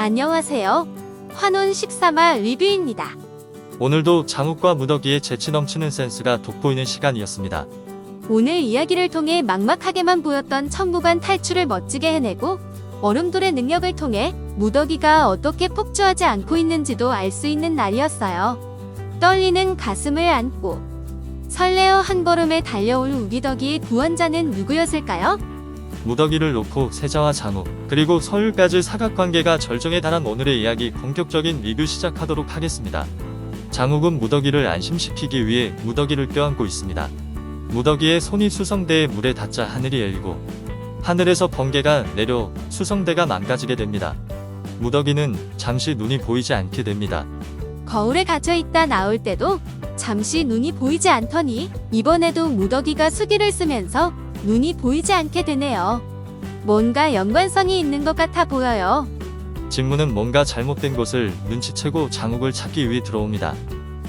안녕하세요. 환혼 13화 리뷰입니다. 오늘도 장욱과 무더기의 재치 넘치는 센스가 돋보이는 시간이었습니다. 오늘 이야기를 통해 막막하게만 보였던 천국안 탈출을 멋지게 해내고 얼음돌의 능력을 통해 무더기가 어떻게 폭주하지 않고 있는지도 알 수 있는 날이었어요. 떨리는 가슴을 안고 설레어 한 걸음에 달려올 우기더기의 구원자는 누구였을까요? 무더기를 놓고 세자와 장욱, 그리고 서율까지 사각관계가 절정에 달한 오늘의 이야기 본격적인 리뷰 시작하도록 하겠습니다. 장욱은 무더기를 안심시키기 위해 무더기를 껴안고 있습니다. 무더기의 손이 수성대의 물에 닿자 하늘이 열리고 하늘에서 번개가 내려 수성대가 망가지게 됩니다. 무더기는 잠시 눈이 보이지 않게 됩니다. 거울에 갇혀있다 나올 때도 잠시 눈이 보이지 않더니 이번에도 무더기가 수기를 쓰면서 눈이 보이지 않게 되네요. 뭔가 연관성이 있는 것 같아 보여요. 진무는 뭔가 잘못된 것을 눈치채고 장욱을 찾기 위해 들어옵니다.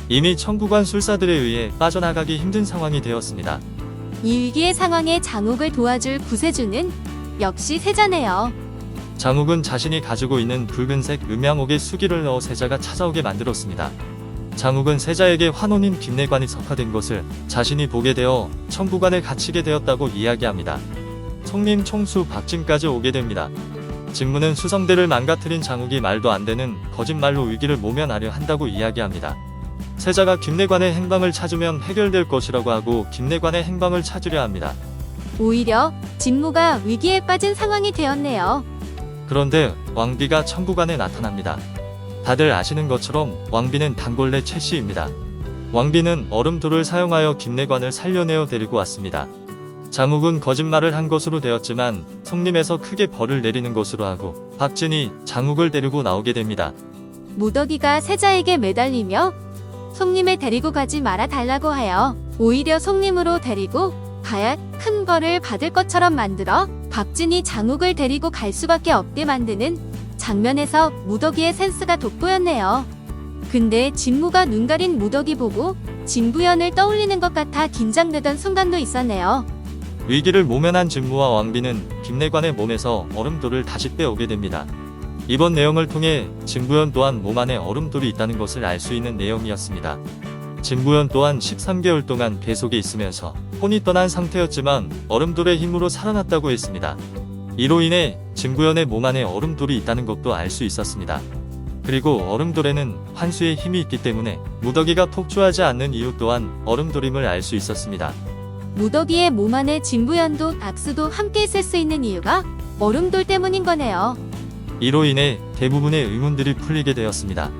이미 천국안 술사들에 의해 빠져나가기 힘든 상황이 되었습니다. 이 위기의 상황에 장욱을 도와줄 구세주는 역시 세자네요. 장욱은 자신이 가지고 있는 붉은색 음양옥에 수기를 넣어 세자가 찾아오게 만들었습니다. 장욱은 세자에게 환혼인 김내관이 석화된 것을 자신이 보게 되어 천국안에 갇히게 되었다고 이야기합니다. 송림 총수 박진까지 오게 됩니다. 진무는 수성대를 망가뜨린 장욱이 말도 안 되는 거짓말로 위기를 모면하려 한다고 이야기합니다. 세자가 김내관의 행방을 찾으면 해결될 것이라고 하고 김내관의 행방을 찾으려 합니다. 오히려 진무가 위기에 빠진 상황이 되었네요. 그런데 왕비가 천국안에 나타납니다. 다들 아시는 것처럼 왕비는 단골레 최씨입니다. 왕비는 얼음돌을 사용하여 김내관을 살려내어 데리고 왔습니다. 장욱은 거짓말을 한 것으로 되었지만 송림에서 크게 벌을 내리는 것으로 하고 박진이 장욱을 데리고 나오게 됩니다. 무더기가 세자에게 매달리며 송림에 데리고 가지 말아 달라고 하여 오히려 송림으로 데리고 가야 큰 벌을 받을 것처럼 만들어 박진이 장욱을 데리고 갈 수밖에 없게 만드는 장면에서 무더기의 센스가 돋보였네요. 근데 진무가 눈 가린 무더기 보고 진부연을 떠올리는 것 같아 긴장되던 순간도 있었네요. 위기를 모면한 진무와 왕비는 김내관의 몸에서 얼음돌을 다시 빼오게 됩니다. 이번 내용을 통해 진부연 또한 몸 안에 얼음돌이 있다는 것을 알 수 있는 내용이었습니다. 진부연 또한 13개월 동안 배 속에 있으면서 혼이 떠난 상태였지만 얼음돌의 힘으로 살아났다고 했습니다. 이로 인해 진부연의 몸 안에 얼음돌이 있다는 것도 알 수 있었습니다. 그리고 얼음돌에는 환수의 힘이 있기 때문에 무더기가 폭주하지 않는 이유 또한 얼음돌임을 알 수 있었습니다. 무더기의 몸 안에 진부연도 악수도 함께 있을 수 있는 이유가 얼음돌 때문인 거네요. 이로 인해 대부분의 의문들이 풀리게 되었습니다.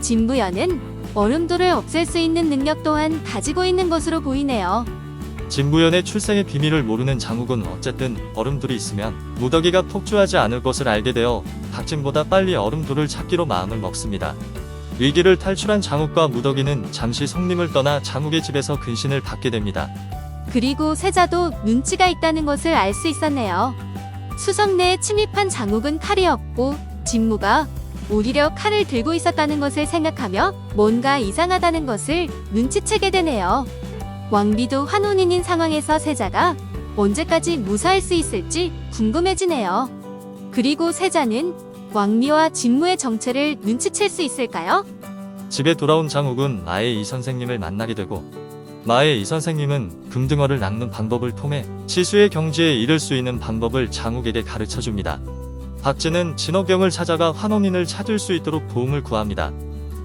진부연은 얼음돌을 없앨 수 있는 능력 또한 가지고 있는 것으로 보이네요. 진부연의 출생의 비밀을 모르는 장욱은 어쨌든 얼음돌이 있으면 무더기가 폭주하지 않을 것을 알게 되어 박진보다 빨리 얼음돌을 찾기로 마음을 먹습니다. 위기를 탈출한 장욱과 무더기는 잠시 송림을 떠나 장욱의 집에서 근신을 받게 됩니다. 그리고 세자도 눈치가 있다는 것을 알 수 있었네요. 수성 내에 침입한 장욱은 칼이 없고 진무가 오히려 칼을 들고 있었다는 것을 생각하며 뭔가 이상하다는 것을 눈치채게 되네요. 왕비도 환혼인인 상황에서 세자가 언제까지 무사할 수 있을지 궁금해지네요. 그리고 세자는 왕미와 진무의 정체를 눈치챌 수 있을까요? 집에 돌아온 장욱은 마의 이 선생님을 만나게 되고 마의 이 선생님은 금등어를 낚는 방법을 통해 치수의 경지에 이를 수 있는 방법을 장욱에게 가르쳐줍니다. 박진은 진호경을 찾아가 환혼인을 찾을 수 있도록 도움을 구합니다.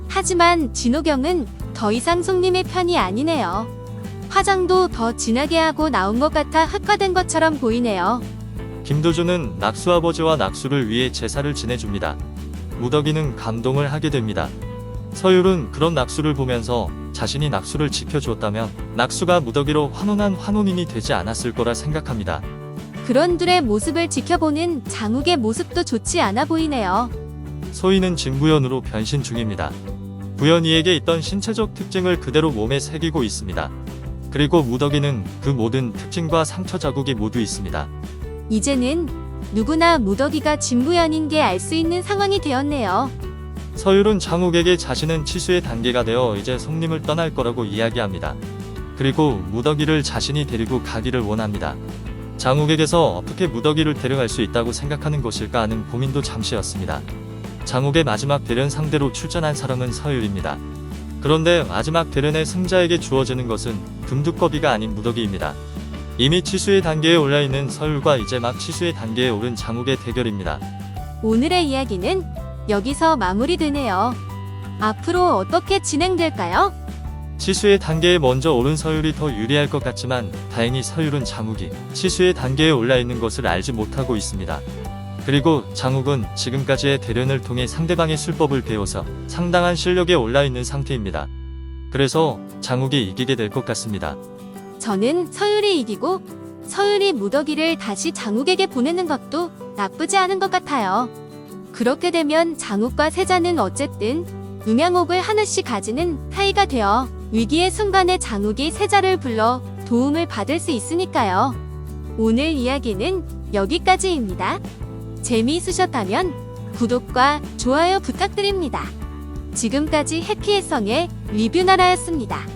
하지만 진호경은 더 이상 송림의 편이 아니네요. 화장도 더 진하게 하고 나온 것 같아 흑화된 것처럼 보이네요. 김도주는 낙수 아버지와 낙수를 위해 제사를 지내줍니다. 무더기는 감동을 하게 됩니다. 서율은 그런 낙수를 보면서 자신이 낙수를 지켜주었다면 낙수가 무더기로 환혼한 환혼인이 되지 않았을 거라 생각합니다. 그런 둘의 모습을 지켜보는 장욱의 모습도 좋지 않아 보이네요. 소희는 진부연으로 변신 중입니다. 부연이에게 있던 신체적 특징을 그대로 몸에 새기고 있습니다. 그리고 무더기는 그 모든 특징과 상처 자국이 모두 있습니다. 이제는 누구나 무더기가 진부연인 게 알 수 있는 상황이 되었네요. 서율은 장욱에게 자신은 치수의 단계가 되어 이제 송림을 떠날 거라고 이야기합니다. 그리고 무더기를 자신이 데리고 가기를 원합니다. 장욱에게서 어떻게 무더기를 데려갈 수 있다고 생각하는 것일까 하는 고민도 잠시였습니다. 장욱의 마지막 대련 상대로 출전한 사람은 서율입니다. 그런데 마지막 대련의 승자에게 주어지는 것은 금두꺼비가 아닌 무더기입니다. 이미 치수의 단계에 올라있는 서율과 이제 막 치수의 단계에 오른 장욱의 대결입니다. 오늘의 이야기는 여기서 마무리되네요. 앞으로 어떻게 진행될까요? 치수의 단계에 먼저 오른 서율이 더 유리할 것 같지만 다행히 서율은 장욱이 치수의 단계에 올라있는 것을 알지 못하고 있습니다. 그리고 장욱은 지금까지의 대련을 통해 상대방의 술법을 배워서 상당한 실력에 올라있는 상태입니다. 그래서 장욱이 이기게 될 것 같습니다. 저는 서율이 이기고 서율이 무더기를 다시 장욱에게 보내는 것도 나쁘지 않은 것 같아요. 그렇게 되면 장욱과 세자는 어쨌든 음양옥을 하나씩 가지는 사이가 되어 위기의 순간에 장욱이 세자를 불러 도움을 받을 수 있으니까요. 오늘 이야기는 여기까지입니다. 재미있으셨다면 구독과 좋아요 부탁드립니다. 지금까지 해피해성의 리뷰나라였습니다.